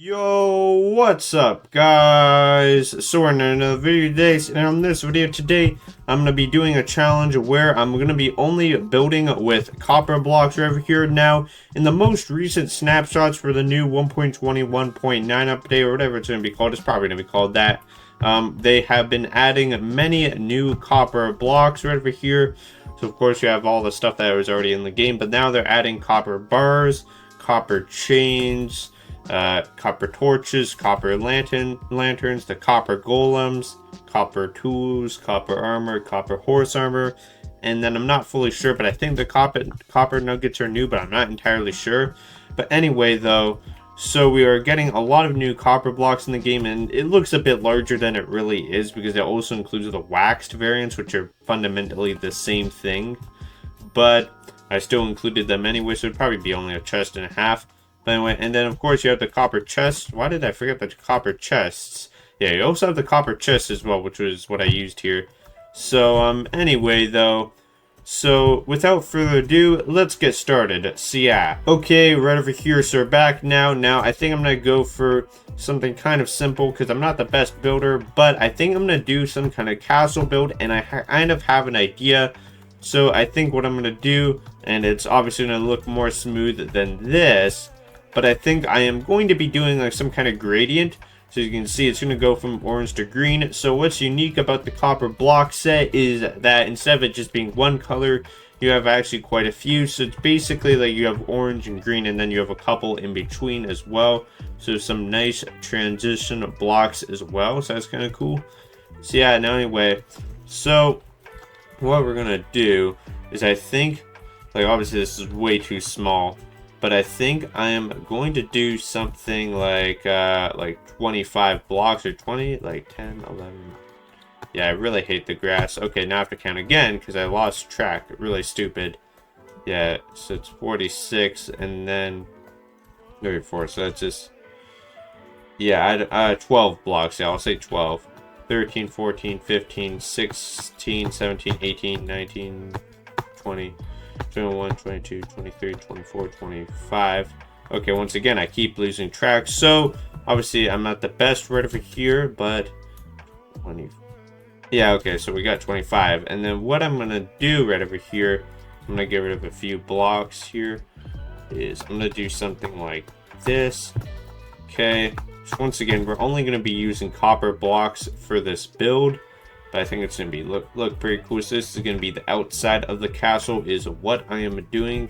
Yo, what's up guys? So we're in another video today, and on this video today, I'm going to be doing a challenge where I'm going to be only building with copper blocks right over here. Now, in the most recent snapshots for the new 1.21.9 update, or whatever it's going to be called, it's probably going to be called that. They have been adding many new copper blocks right over here. So of course you have all the stuff that was already in the game, but now they're adding copper bars, copper chains, copper torches, copper lanterns, the copper golems, copper tools, copper armor, copper horse armor, and then I'm not fully sure, but I think the copper nuggets are new, but I'm not entirely sure. But anyway, though, so we are getting a lot of new copper blocks in the game, and it looks a bit larger than it really is because it also includes the waxed variants, which are fundamentally the same thing. But I still included them anyway, so it'd probably be only a chest and a half. But anyway, and then of course you have the copper chests. Why did I forget the copper chests? Yeah, you also have the copper chests as well, which was what I used here. So, anyway, though, so without further ado, let's get started. So yeah, okay, right over here, so we're back now. Now, I think I'm gonna go for something kind of simple because I'm not the best builder, but I think I'm gonna do some kind of castle build, and I kind of have an idea. So I think what I'm gonna do, and it's obviously gonna look more smooth than this, but I think I am going to be doing like some kind of gradient. So you can see it's going to go from orange to green. So what's unique about the copper block set is that instead of it just being one color, you have actually quite a few. So it's basically like you have orange and green, and then you have a couple in between as well. So some nice transition blocks as well. So that's kind of cool. So yeah, now anyway, so what we're going to do is I think, like obviously this is way too small, but I think I am going to do something like 25 blocks or 20, like 10, 11. Yeah, I really hate the grass. Okay, now I have to count again because I lost track. Really stupid. Yeah, so it's 46 and then 34. So that's just, yeah, 12 blocks. Yeah, I'll say 12. 13, 14, 15, 16, 17, 18, 19, 20. 21, 22, 23, 24, 25. Okay, once again, I keep losing track. So, obviously, I'm not the best right over here, but 20. Yeah, okay, so we got 25. And then what I'm going to do right over here, I'm going to get rid of a few blocks here, is I'm going to do something like this. Okay, so once again, we're only going to be using copper blocks for this build. But I think it's going to be look pretty cool. So this is going to be the outside of the castle is what I am doing.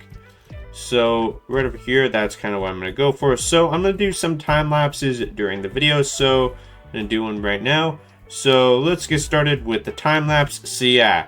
So right over here, that's kind of what I'm going to go for. So I'm going to do some time lapses during the video. So I'm going to do one right now. So let's get started with the time lapse. See ya.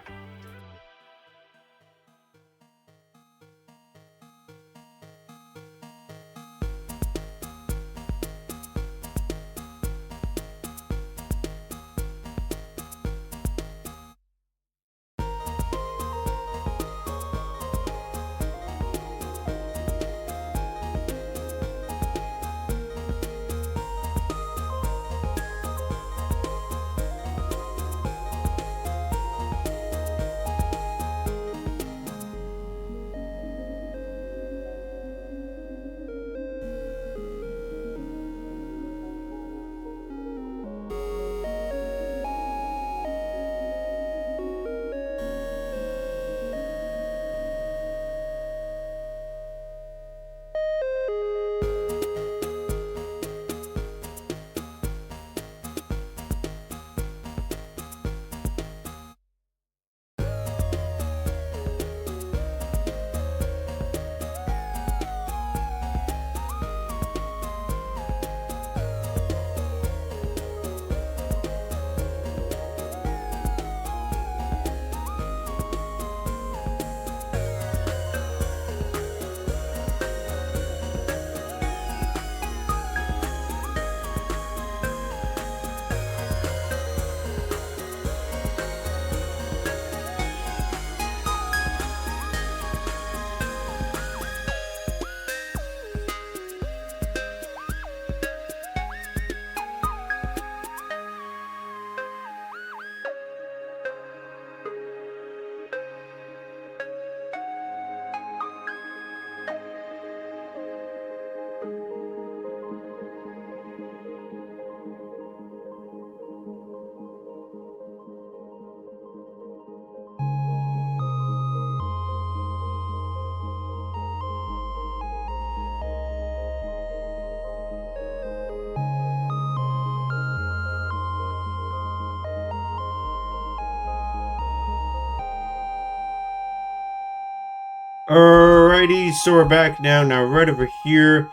Alrighty, so we're back now. Now, right over here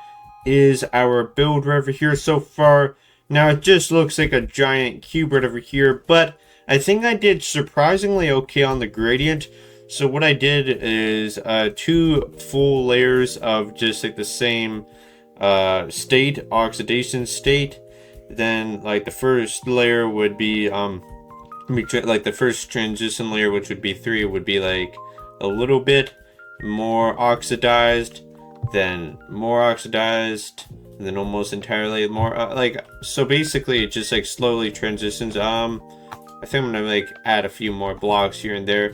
is our build right over here so far. Now, it just looks like a giant cube right over here, but I think I did surprisingly okay on the gradient. So what I did is 2 full layers of just like the same state, oxidation state. Then, like, the first layer would be, like the first transition layer, which would be 3, would be like a little bit more oxidized, then more oxidized, and then almost entirely more like, so basically it just like slowly transitions. I think I'm gonna like add a few more blocks here and there,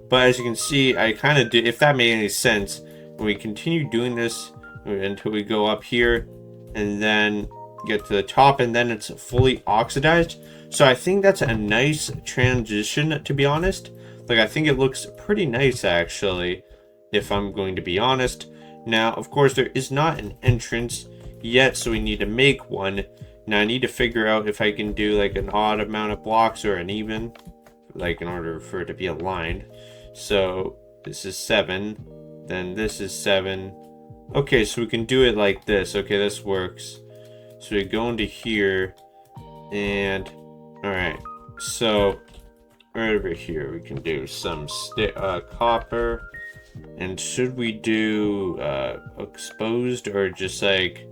but as you can see, I kind of did, if that made any sense, when we continue doing this until we go up here and then get to the top, and then it's fully oxidized. So I think that's a nice transition, to be honest. Like, I think it looks pretty nice actually, if I'm going to be honest. Now, of course, there is not an entrance yet, so we need to make one. Now, I need to figure out if I can do like an odd amount of blocks or an even, like in order for it to be aligned. So this is 7, then this is 7. Okay, so we can do it like this. Okay, this works. So we go into here, and alright, so right over here we can do some copper. And should we do exposed or just like,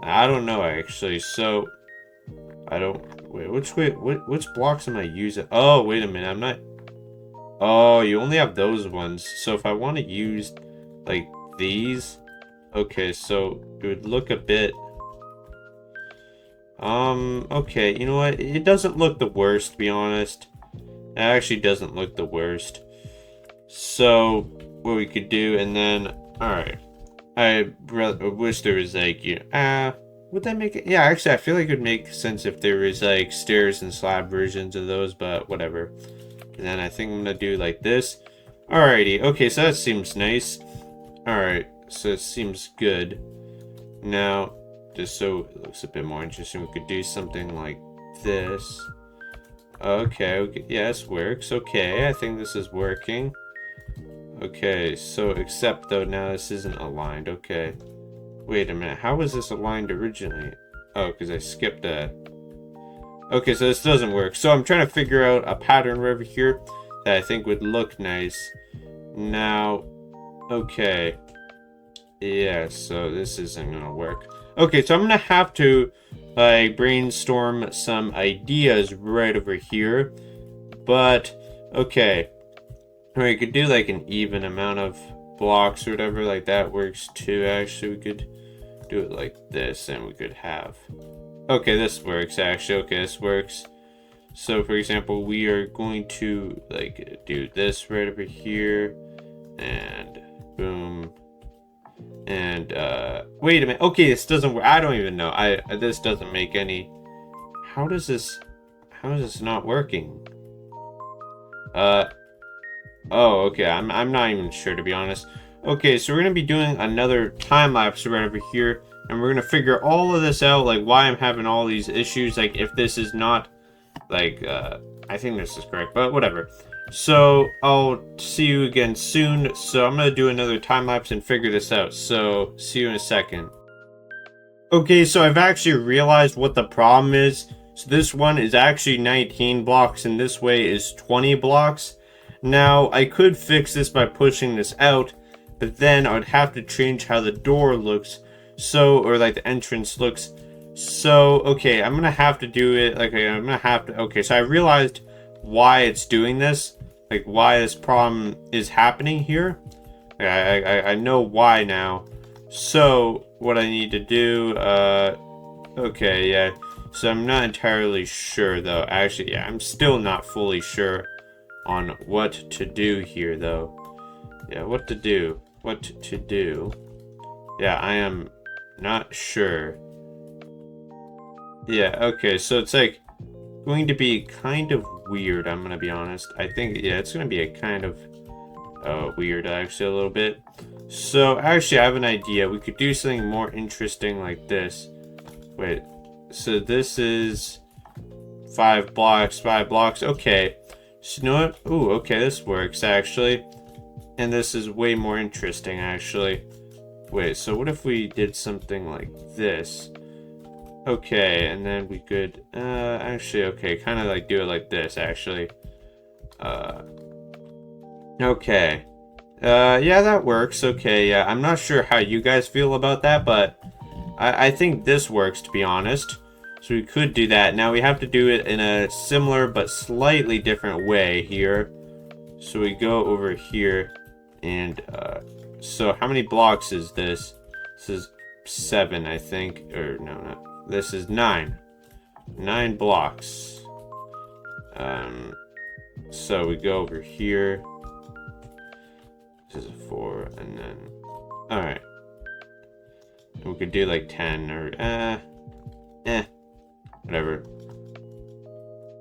I don't know actually. So I don't, wait, which blocks am I using? Oh, wait a minute, I'm not, oh, you only have those ones. So if I want to use like these, okay, so it would look a bit, okay, you know what, it doesn't look the worst, to be honest. It actually doesn't look the worst. So what we could do, and then, alright, I wish there was like, would that make it? Yeah, actually I feel like it would make sense if there was like stairs and slab versions of those, but whatever. And then I think I'm gonna do like this. Alrighty, okay, so that seems nice. Alright, so it seems good. Now, just so it looks a bit more interesting, we could do something like this. Okay, yeah, this works. Okay, I think this is working. Okay, so except though now this isn't aligned. Okay, wait a minute, how was this aligned originally? Oh, because I skipped that. Okay, so this doesn't work. So I'm trying to figure out a pattern over here that I think would look nice. Now, okay, yeah, so this isn't gonna work. Okay, so I'm gonna have to brainstorm some ideas right over here, but okay. Or you could do like an even amount of blocks or whatever, like that works too. Actually, we could do it like this, and we could have, okay, this works actually. Okay, this works. So for example, we are going to like do this right over here, and boom. And wait a minute, okay, this doesn't work. I don't even know, this doesn't make any, how is this not working? Oh, okay, I'm not even sure, to be honest. Okay, so we're gonna be doing another time lapse right over here, and we're gonna figure all of this out, like why I'm having all these issues, like if this is not like I think this is correct, but whatever. So I'll see you again soon. So I'm gonna do another time lapse and figure this out. So see you in a second. Okay, so I've actually realized what the problem is. So this one is actually 19 blocks, and this way is 20 blocks. Now I could fix this by pushing this out, but then I would have to change how the door looks. So, or like the entrance looks. So, okay, I'm gonna have to do it, like, I'm gonna have to, okay, so I realized why it's doing this, like, why this problem is happening here. I know why now. So, what I need to do, okay, yeah, so I'm not entirely sure, though. Actually, yeah, I'm still not fully sure on what to do here, though. Yeah, what to do. Yeah, I am not sure. Yeah, okay, so it's like going to be kind of weird, I'm gonna be honest. I think, yeah, it's gonna be a kind of weird, actually, a little bit. So, actually, I have an idea. We could do something more interesting like this. Wait, so this is 5 blocks, okay. So, you know what? Ooh, okay, this works, actually. And this is way more interesting, actually. Wait, so what if we did something like this? Okay, and then we could, actually, okay, kind of like do it like this, actually. Okay. Yeah, that works. Okay, yeah, I'm not sure how you guys feel about that, but I think this works, to be honest. So we could do that. Now we have to do it in a similar but slightly different way here. So we go over here, and, so how many blocks is this? This is 7, I think, or no, this is 9. 9 blocks. So we go over here. This is a 4, and then, alright. We could do like 10 or, whatever.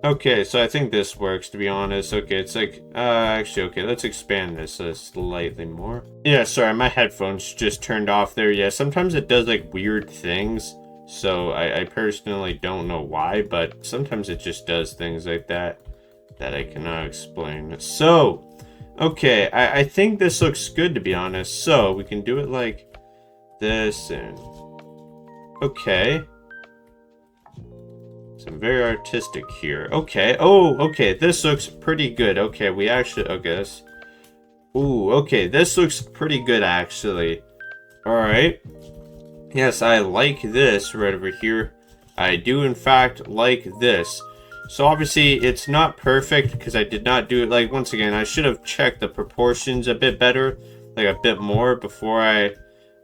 Okay, so I think this works, to be honest. Okay, it's like, actually, okay, let's expand this slightly more. Yeah, sorry, my headphones just turned off there. Yeah, sometimes it does like weird things. So I personally don't know why, but sometimes it just does things like that I cannot explain. So, okay, I think this looks good, to be honest. So we can do it like this, and okay. So I'm very artistic here. Okay. Oh, okay. This looks pretty good. Okay, we actually, okay, this. Ooh, okay. This looks pretty good, actually. Alright. Yes, I like this right over here. I do, in fact, like this. So obviously, it's not perfect because I did not do it. Like, once again, I should have checked the proportions a bit better. Like, a bit more before I,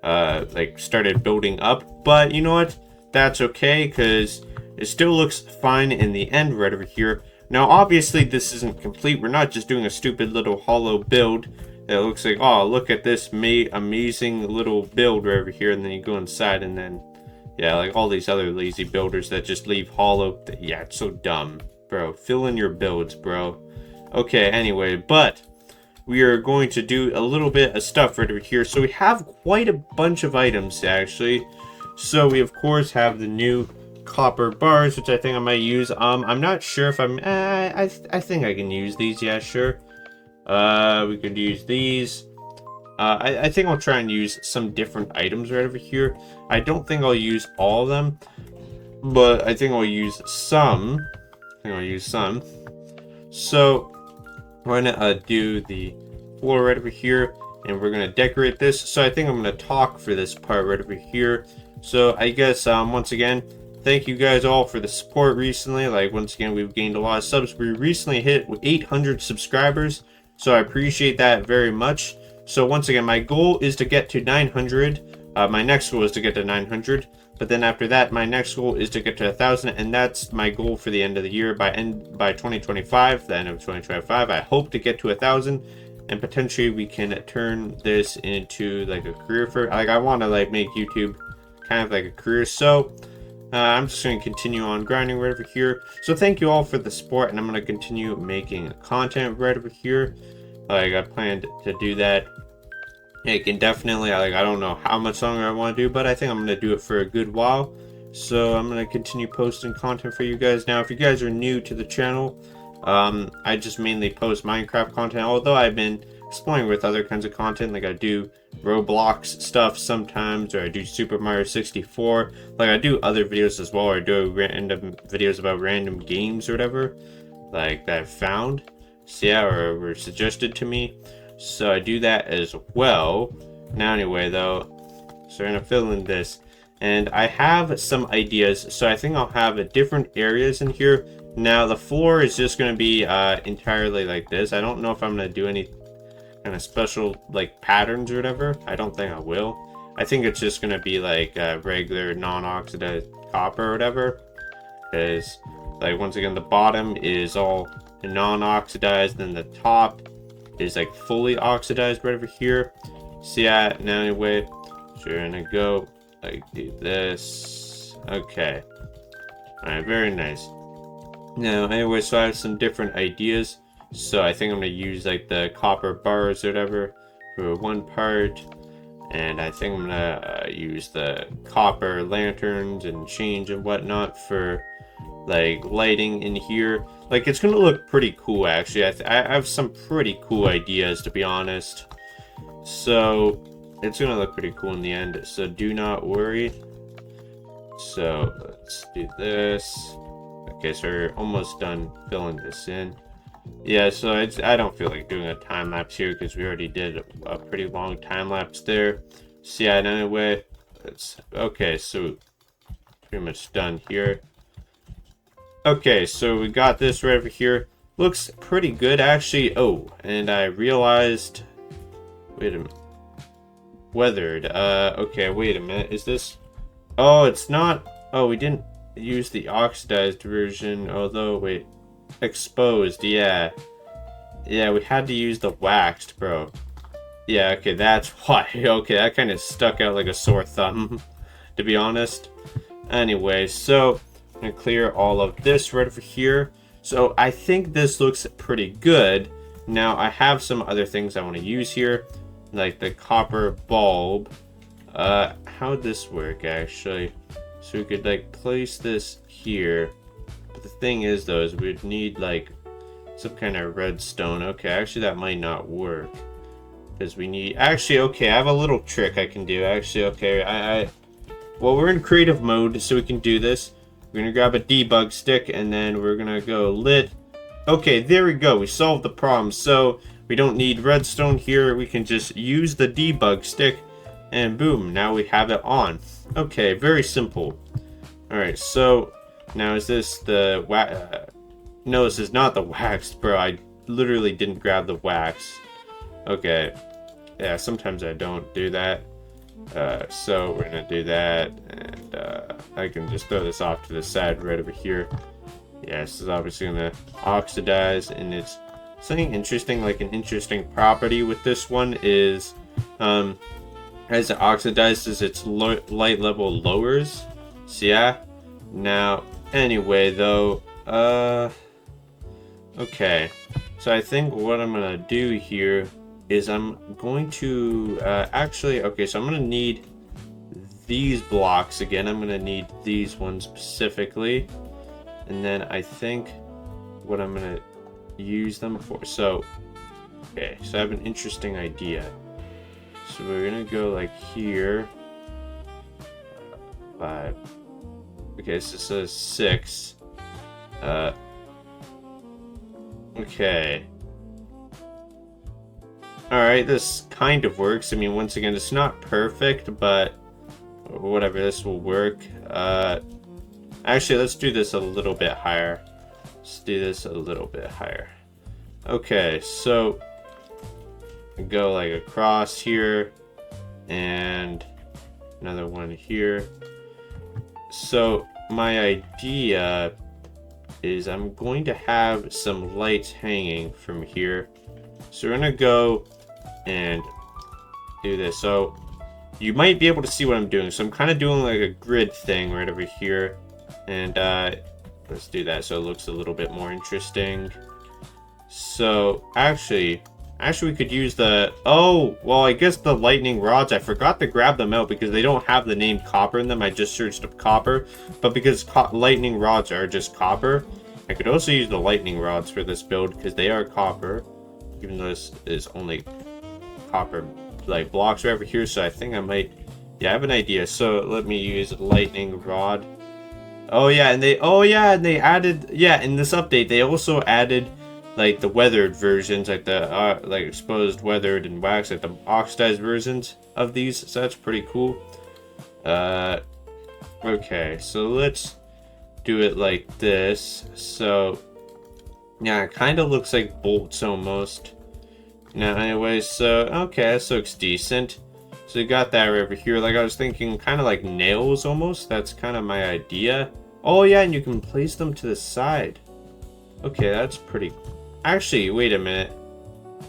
like, started building up. But, you know what? That's okay, because it still looks fine in the end right over here. Now, obviously, this isn't complete. We're not just doing a stupid little hollow build. It looks like, oh, look at this amazing little build right over here. And then you go inside and then, yeah, like all these other lazy builders that just leave hollow. Yeah, it's so dumb, bro. Fill in your builds, bro. Okay, anyway, but we are going to do a little bit of stuff right over here. So we have quite a bunch of items, actually. So we, of course, have the new copper bars, which I think I might use. I'm not sure if I'm, I think I can use these. Yeah, sure. We could use these. I think I'll try and use some different items right over here. I don't think I'll use all of them, but I think I'll use some. So we're gonna do the floor right over here, and we're gonna decorate this. So I think I'm gonna talk for this part right over here. So I guess once again, thank you guys all for the support recently. Like, once again, we've gained a lot of subs. We recently hit 800 subscribers, so I appreciate that very much. So once again, my goal is to get to 900. My next goal is to get to 900. But then after that, my next goal is to get to 1,000, and that's my goal for the end of the year. By 2025, the end of 2025, I hope to get to 1,000, and potentially we can turn this into like a career for. Like, I want to like make YouTube kind of like a career. So I'm just going to continue on grinding right over here. So thank you all for the support, and I'm going to continue making content right over here. Like, I planned to do that. It can definitely, like, I don't know how much longer I want to do, but I think I'm going to do it for a good while. So I'm going to continue posting content for you guys. Now, if you guys are new to the channel, I just mainly post Minecraft content, although I've been exploring with other kinds of content. Like, I do Roblox stuff sometimes, or I do Super Mario 64. Like, I do other videos as well, or I do random videos about random games or whatever, like, that I've found. So yeah, or were suggested to me. So I do that as well. Now anyway though, so we're gonna fill in this, and I have some ideas. So I think I'll have different areas in here. Now the floor is just gonna be entirely like this. I don't know if I'm gonna do any kind of special like patterns or whatever. I don't think I will. I think it's just gonna be like regular non-oxidized copper or whatever, because like, once again, the bottom is all non-oxidized, then the top is like fully oxidized right over here. So yeah, now anyway, so we're gonna go like do this. Okay, all right, very nice. Now anyway, so I have some different ideas. So I think I'm gonna use like the copper bars or whatever for one part, and I think I'm gonna use the copper lanterns and chains and whatnot for like lighting in here. Like, it's gonna look pretty cool, actually. I have some pretty cool ideas, to be honest. So it's gonna look pretty cool in the end, so do not worry. So let's do this. Okay, so we're almost done filling this in. Yeah, so I don't feel like doing a time lapse here because we already did a pretty long time lapse there. So yeah, anyway, it's okay, so pretty much done here. Okay, so we got this right over here. Looks pretty good actually. Oh, and I realized, wait a minute. Weathered. Okay, wait a minute. Is this? Oh, it's not. Oh, we didn't use the oxidized version. Although, wait. Exposed, yeah. Yeah, we had to use the waxed, bro. Yeah, okay, that's why. Okay, that kind of stuck out like a sore thumb, to be honest. Anyway, so I'm gonna clear all of this right over here. So I think this looks pretty good. Now I have some other things I want to use here, like the copper bulb. How'd this work actually? So we could like place this here. But the thing is though, is we'd need like some kind of redstone. Okay, actually that might not work. Because we need, actually, okay, I have a little trick I can do. Actually, okay, well, we're in creative mode, so we can do this. We're gonna grab a debug stick, and then we're gonna go lit. Okay, there we go. We solved the problem. So we don't need redstone here. We can just use the debug stick, and boom, now we have it on. Okay, very simple. All right, so now is this the no, this is not the wax, bro. I literally didn't grab the wax. Okay, yeah, sometimes I don't do that. So we're gonna do that, and I can just throw this off to the side right over here. Yeah, this is obviously gonna oxidize, and it's something interesting, like an interesting property with this one is, as it oxidizes, its light level lowers. So yeah, now, anyway though, okay, so I think what I'm gonna do here is I'm going to actually, okay, so I'm gonna need these blocks again. I'm gonna need these ones specifically, and then I think what I'm gonna use them for, so okay, so I have an interesting idea. So we're gonna go like here, 5, okay, so this says 6, okay. Alright, this kind of works. I mean, once again, it's not perfect, but whatever, this will work. Actually, let's do this a little bit higher. Let's do this a little bit higher. Okay, so go like across here, and another one here. So my idea is I'm going to have some lights hanging from here. So we're gonna go and do this. So you might be able to see what I'm doing. So I'm kind of doing like a grid thing right over here, and let's do that so it looks a little bit more interesting. So actually we could use the, oh, well, I guess the lightning rods, I forgot to grab them out because they don't have the name copper in them. I just searched up copper, but because lightning rods are just copper, I could also use the lightning rods for this build because they are copper, even though this is only copper like blocks right over here. So I think I might, yeah, I have an idea. So let me use lightning rod. Oh yeah, and they added, yeah, in this update they also added like the weathered versions, like the like exposed, weathered, and wax, like the oxidized versions of these. So that's pretty cool. Okay, so let's do it like this. So yeah, it kind of looks like bolts almost. Now, anyway, so okay, this looks decent. So you got that right over here. Like I was thinking, kind of like nails almost. That's kind of my idea. Oh yeah, and you can place them to the side. Okay, that's pretty. Actually, wait a minute.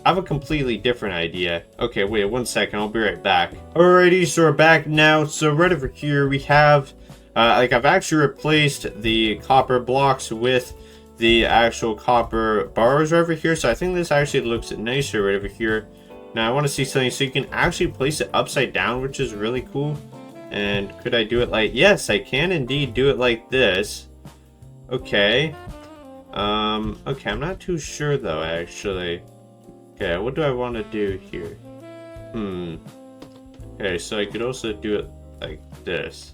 I have a completely different idea. Okay, wait 1 second. I'll be right back. Alrighty, so we're back now. So right over here we have, like I've actually replaced the copper blocks with the actual copper bars over here. So I think this actually looks nicer right over here. Now I want to see something, so you can actually place it upside down, which is really cool. And could I do it like, yes, I can indeed do it like this. Okay. Okay, I'm not too sure though, actually. Okay, what do I want to do here? Okay, so I could also do it like this.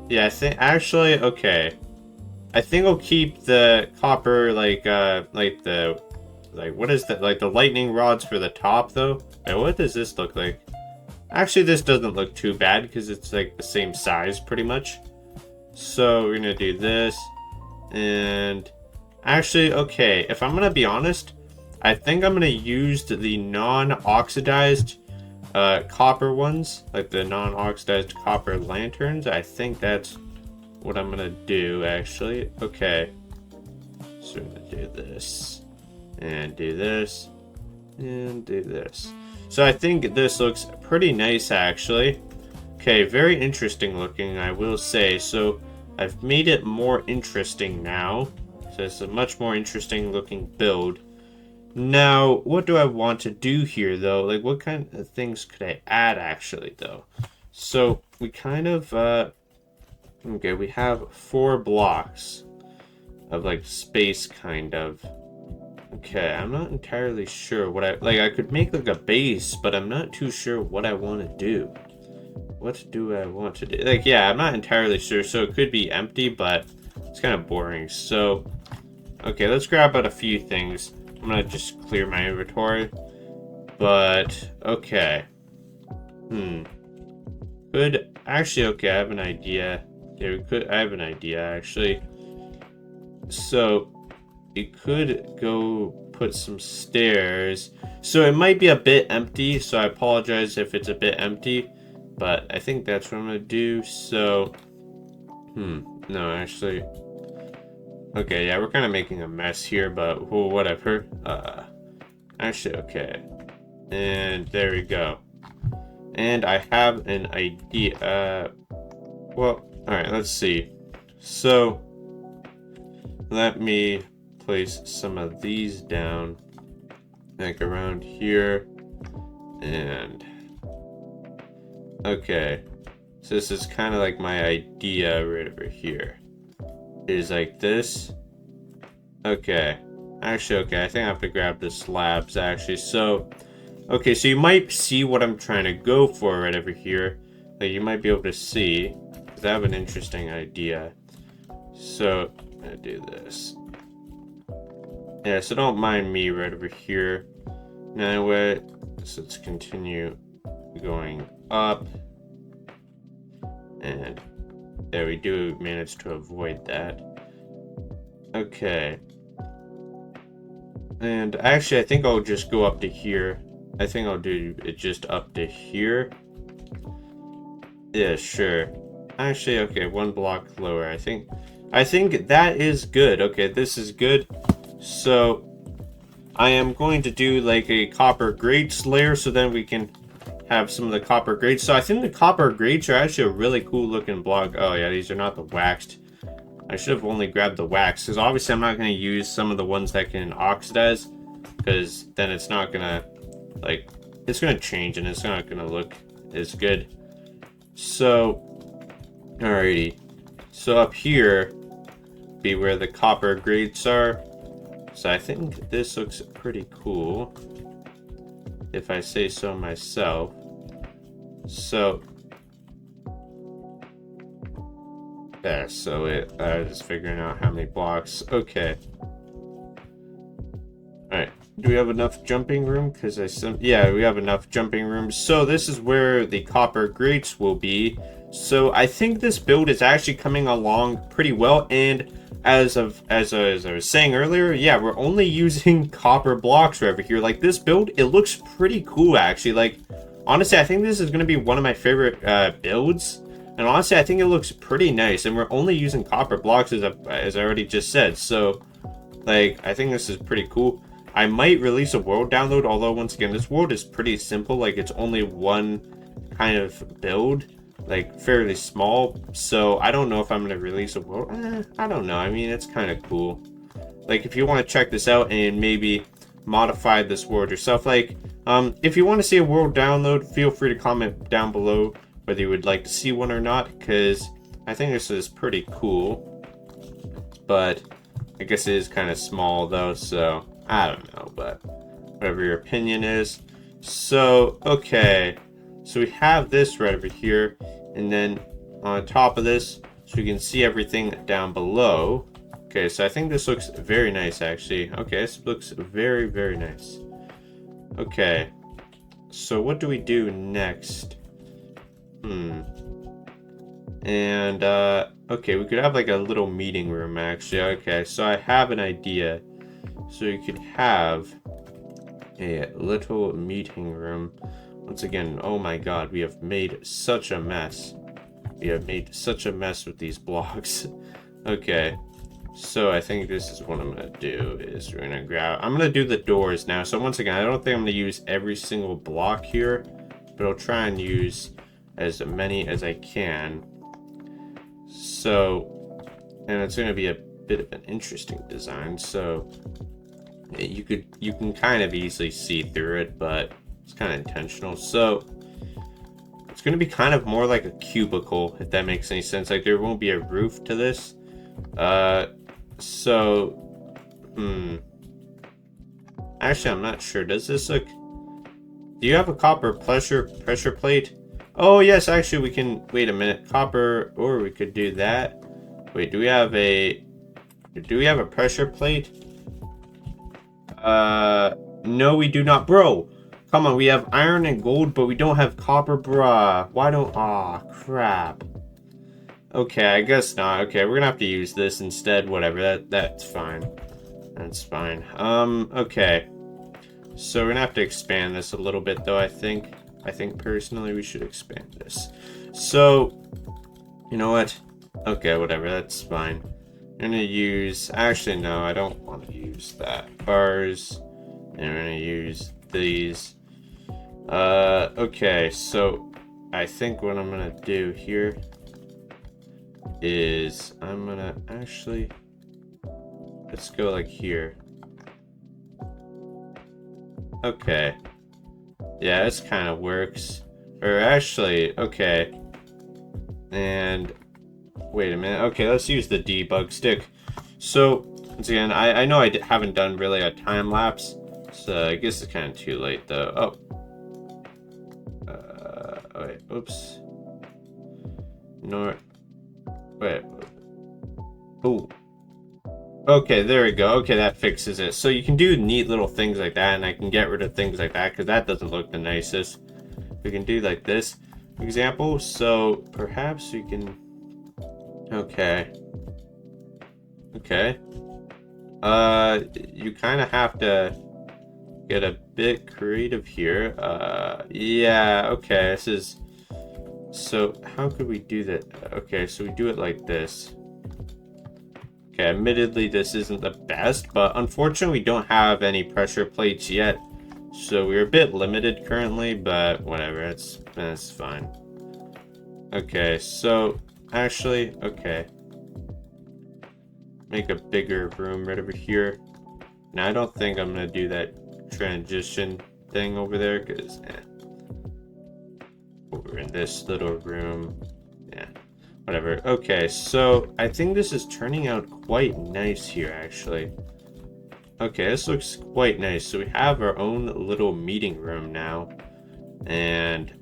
Yeah, I think actually, okay. I think I'll keep the copper like what is that? Like the lightning rods for the top though. Wait, what does this look like? Actually, this doesn't look too bad because it's like the same size pretty much. So we're gonna do this, and actually, okay, if I'm gonna be honest, I think I'm gonna use the non-oxidized copper ones, like the non-oxidized copper lanterns. I think that's what I'm gonna do actually. Okay, so I'm gonna do this, and do this, and do this. So I think this looks pretty nice actually. Okay, very interesting looking, I will say. So I've made it more interesting now. So it's a much more interesting looking build. Now, what do I want to do here though? Like what kind of things could I add actually though? So we kind of, okay, we have 4 blocks of like space kind of. Okay, I'm not entirely sure what I could make like a base, but I'm not too sure what I want to do. What do I want to do? Like, yeah, I'm not entirely sure. So it could be empty, but it's kind of boring. So, okay, let's grab out a few things. I'm gonna just clear my inventory. But, okay. Could, actually, okay, I have an idea. Yeah, I have an idea, actually. So, it could go put some stairs. So it might be a bit empty, so I apologize if it's a bit empty. But I think that's what I'm gonna do. So, no, actually, okay, yeah, we're kind of making a mess here, but well, whatever. Actually, okay, and there we go. And I have an idea. Well, all right, let's see. So, let me place some of these down, like around here, and. Okay, so this is kind of like my idea right over here. It is like this. Okay, actually, okay, I think I have to grab the slabs actually. So, okay, so you might see what I'm trying to go for right over here. Like you might be able to see, because I have an interesting idea. So, I'm gonna do this. Yeah, so don't mind me right over here. Now, anyway, so let's continue going up, and there we do manage to avoid that. Okay, and actually I think I'll just go up to here. I think I'll do it just up to here. Yeah, sure. Actually, okay, 1 block lower. I think that is good. Okay, this is good. So I am going to do like a copper grates layer, so then we can have some of the copper grates. So I think the copper grates are actually a really cool looking block. Oh yeah, these are not the waxed. I should have only grabbed the wax, because obviously I'm not going to use some of the ones that can oxidize, because then it's not going to, like, it's going to change and it's not going to look as good. So, alrighty. So up here be where the copper grates are. So I think this looks pretty cool, if I say so myself. So yeah, so just figuring out how many blocks. Okay. Alright. Do we have enough jumping room? Because yeah, we have enough jumping room. So this is where the copper grates will be. So I think this build is actually coming along pretty well, and as I was saying earlier, yeah, we're only using copper blocks right over here. Like this build, it looks pretty cool actually. Like honestly, I think this is gonna be one of my favorite builds. And honestly, I think it looks pretty nice, and we're only using copper blocks as I already just said. So, like, I think this is pretty cool. I might release a world download, although once again, this world is pretty simple. Like, it's only one kind of build, like fairly small. So I don't know if I'm gonna release a world. I don't know. I mean, it's kind of cool. Like, if you want to check this out and maybe modify this world yourself, like, if you want to see a world download, feel free to comment down below whether you would like to see one or not, because I think this is pretty cool. But I guess it is kind of small though, so I don't know, but whatever your opinion is. So, okay. So we have this right over here. And then on top of this, so we can see everything down below. Okay, so I think this looks very nice, actually. Okay, this looks very, very nice. Okay. So what do we do next? And, okay, we could have like a little meeting room, actually. Okay, so I have an idea. So you could have a little meeting room. Once again, oh my god, we have made such a mess. We have made such a mess with these blocks. Okay, so I think this is what I'm gonna do, is we're gonna grab... I'm gonna do the doors now. So once again, I don't think I'm gonna use every single block here, but I'll try and use as many as I can. So, and it's gonna be a bit of an interesting design, so you can kind of easily see through it, but it's kind of intentional. So it's going to be kind of more like a cubicle, if that makes any sense. Like there won't be a roof to this. Actually, I'm not sure. Does this look... Do you have a copper pressure plate? Oh yes, actually we can... Wait a minute. Copper, or we could do that. Wait, do we have a pressure plate? No, we do not. Bro, come on, we have iron and gold, but we don't have copper, bruh. Why don't... Aw, crap. Okay, I guess not. Okay, we're gonna have to use this instead. Whatever, that's fine. That's fine. Okay. So we're gonna have to expand this a little bit, though, I think. I think, personally, we should expand this. So, you know what? Okay, whatever, that's fine. I'm gonna use... Actually, no, I don't want to use that. Bars. And I'm gonna use these. Okay, so I think what I'm gonna do here is I'm gonna actually... Let's go like here. Okay. Yeah, this kind of works. Or actually, okay. And... Wait a minute. Okay, let's use the debug stick. So, once again, I know I haven't done really a time lapse, so I guess it's kind of too late though. Oh. Wait, oops. No. Wait. Oh. Okay, there we go. Okay, that fixes it. So you can do neat little things like that, and I can get rid of things like that, because that doesn't look the nicest. We can do like this example, so perhaps we can... Okay. Okay. You kind of have to get a bit creative here. Yeah, okay, this is... So, how could we do that? Okay, so we do it like this. Okay, admittedly, this isn't the best, but unfortunately, we don't have any pressure plates yet. So, we're a bit limited currently, but whatever, that's fine. Okay, so... Actually, okay. Make a bigger room right over here. Now, I don't think I'm going to do that transition thing over there, because, over in this little room. Yeah, whatever. Okay, so I think this is turning out quite nice here, actually. Okay, this looks quite nice. So we have our own little meeting room now. And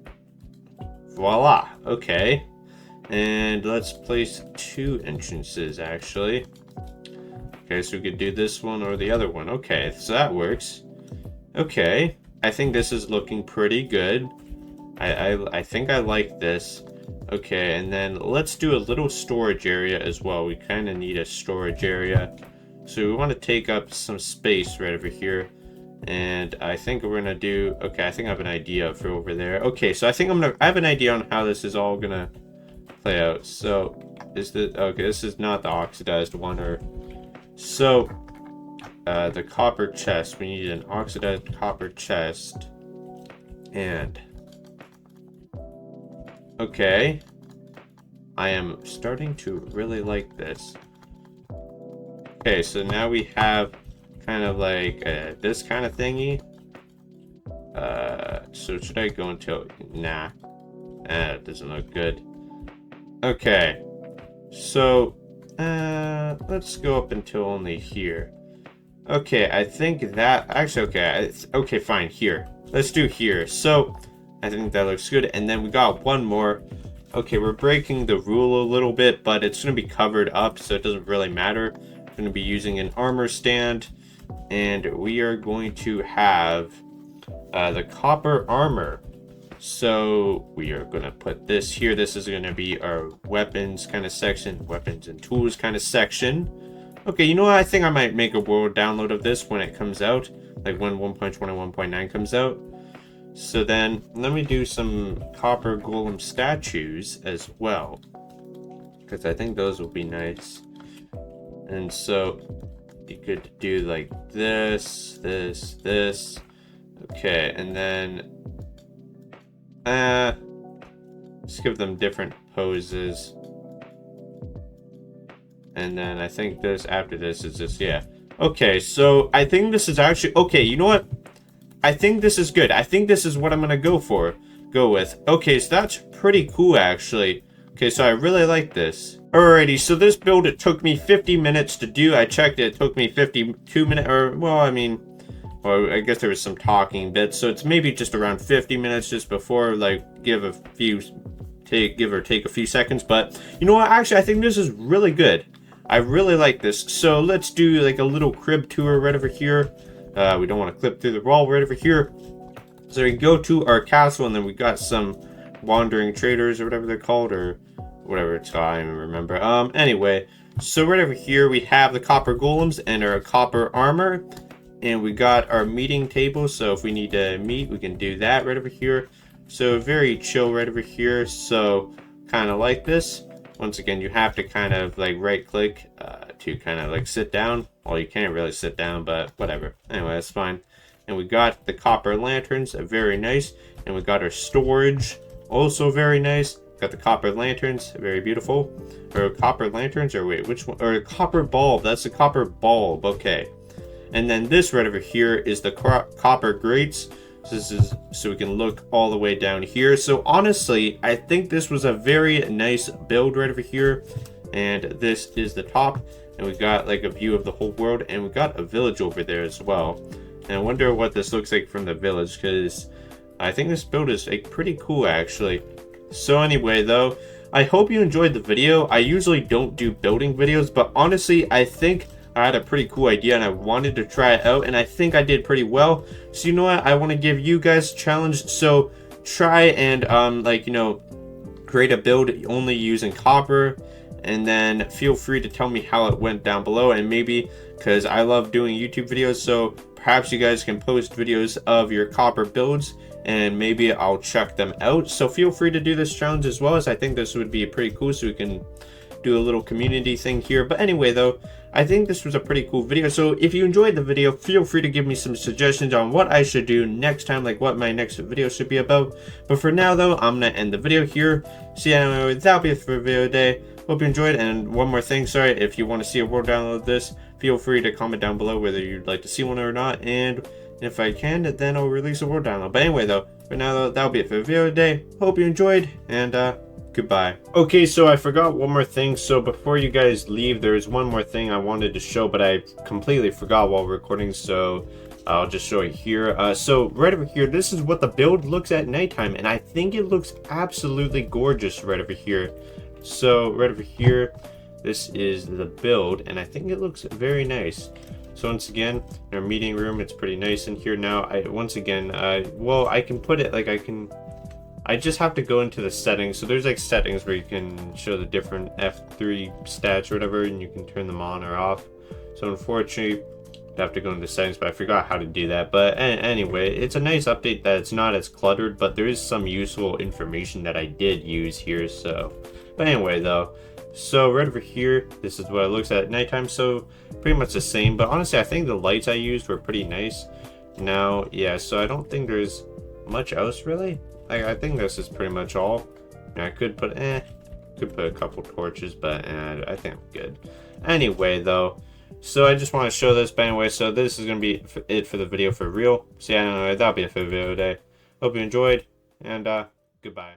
voila. Okay. And let's place 2 entrances, actually. Okay, so we could do this one or the other one. Okay, so that works. Okay, I think this is looking pretty good. I think I like this. Okay, and then let's do a little storage area as well. We kind of need a storage area. So we want to take up some space right over here. And I think we're gonna do... Okay, I think I have an idea for over there. Okay, so I think I have an idea on how this is all gonna play out. So is the... Okay, this is not the oxidized one, or... So the copper chest, we need an oxidized copper chest. And okay, I am starting to really like this. Okay, so now we have kind of like this kind of thingy. So should I go until... Nah, it doesn't look good. Okay, so let's go up until only here. Okay, I think that... Actually, okay, okay, fine, here. let's do here. So I think that looks good. And then we got one more. Okay, we're breaking the rule a little bit, but it's going to be covered up, so it doesn't really matter. We're going to be using an armor stand, and we are going to have the copper armor. So we are going to put this here. This is going to be our weapons kind of section, weapons and tools kind of section. Okay, you know what? I think I might make a world download of this when it comes out, like when 1.20 and 1.9 comes out. So then let me do some copper golem statues as well, because I think those will be nice. And so you could do like this, this. Okay, and then just give them different poses. And then I think this after this is just, yeah. Okay, so I think this is actually okay. You know what? I think this is good. I think this is what I'm gonna go with. Okay, so that's pretty cool actually. Okay, so I really like this. Alrighty, so this build, it took me 50 minutes to do. I checked it took me 52 minutes, or well, I mean, well, I guess there was some talking bits, so it's maybe just around 50 minutes just before, like, give or take a few seconds. But you know what? Actually, I think this is really good. I really like this. So let's do like a little crib tour right over here. We don't want to clip through the wall right over here. So we go to our castle, and then we got some wandering traders or whatever they're called, or whatever it's called. I don't even remember. Anyway, so right over here we have the copper golems and our copper armor, and we got our meeting table. So if we need to meet, we can do that right over here. So very chill right over here. So kind of like this. Once again, you have to kind of like right click to kind of like sit down. Well, you can't really sit down, but whatever. Anyway, that's fine. And we got the copper lanterns, very nice. And we got our storage, also very nice. Got the copper lanterns, very beautiful. Or copper lanterns, or wait, which one? Or copper bulb, that's the copper bulb, okay. And then this right over here is the copper grates. So this is so we can look all the way down here. So honestly, I think this was a very nice build right over here. And this is the top, and we got like a view of the whole world, and we got a village over there as well. And I wonder what this looks like from the village, because I think this build is like pretty cool actually. So anyway though, I hope you enjoyed the video. I usually don't do building videos, but honestly I think I had a pretty cool idea and I wanted to try it out, and I think I did pretty well. So you know what, I want to give you guys a challenge. So try and like, you know, create a build only using copper, and then feel free to tell me how it went down below. And maybe, because I love doing YouTube videos, so perhaps you guys can post videos of your copper builds, and maybe I'll check them out. So feel free to do this challenge as well, as I think this would be pretty cool, so we can do a little community thing here. But anyway though, I think this was a pretty cool video. So if you enjoyed the video, feel free to give me some suggestions on what I should do next time, like what my next video should be about. But for now though, I'm gonna end the video here. So yeah, anyway, that'll be it for the video today. Hope you enjoyed. And one more thing, sorry, if you want to see a world download of this, feel free to comment down below whether you'd like to see one or not, and if I can, then I'll release a world download. But anyway though, for now though, that'll be it for the video today. Hope you enjoyed, and goodbye. Okay, so I forgot one more thing. So before you guys leave, there's one more thing I wanted to show, but I completely forgot while recording, so I'll just show it here. So right over here, this is what the build looks at nighttime, and I think it looks absolutely gorgeous right over here. So right over here, this is the build, and I think it looks very nice. So once again, in our meeting room, it's pretty nice in here now. Once again, well, I can put it like I just have to go into the settings. So there's like settings where you can show the different F3 stats or whatever, and you can turn them on or off. So unfortunately, I have to go into settings, but I forgot how to do that. But anyway, it's a nice update that it's not as cluttered, but there is some useful information that I did use here. So, but anyway though, so right over here, this is what it looks at nighttime. So pretty much the same, but honestly, I think the lights I used were pretty nice. Now, yeah, so I don't think there's much else really. I think this is pretty much all. I could put a couple torches, but I think I'm good. Anyway though, so I just want to show this. But anyway, so this is gonna be it for the video for real. So yeah, anyway, that'll be it for the video today. Hope you enjoyed, and goodbye.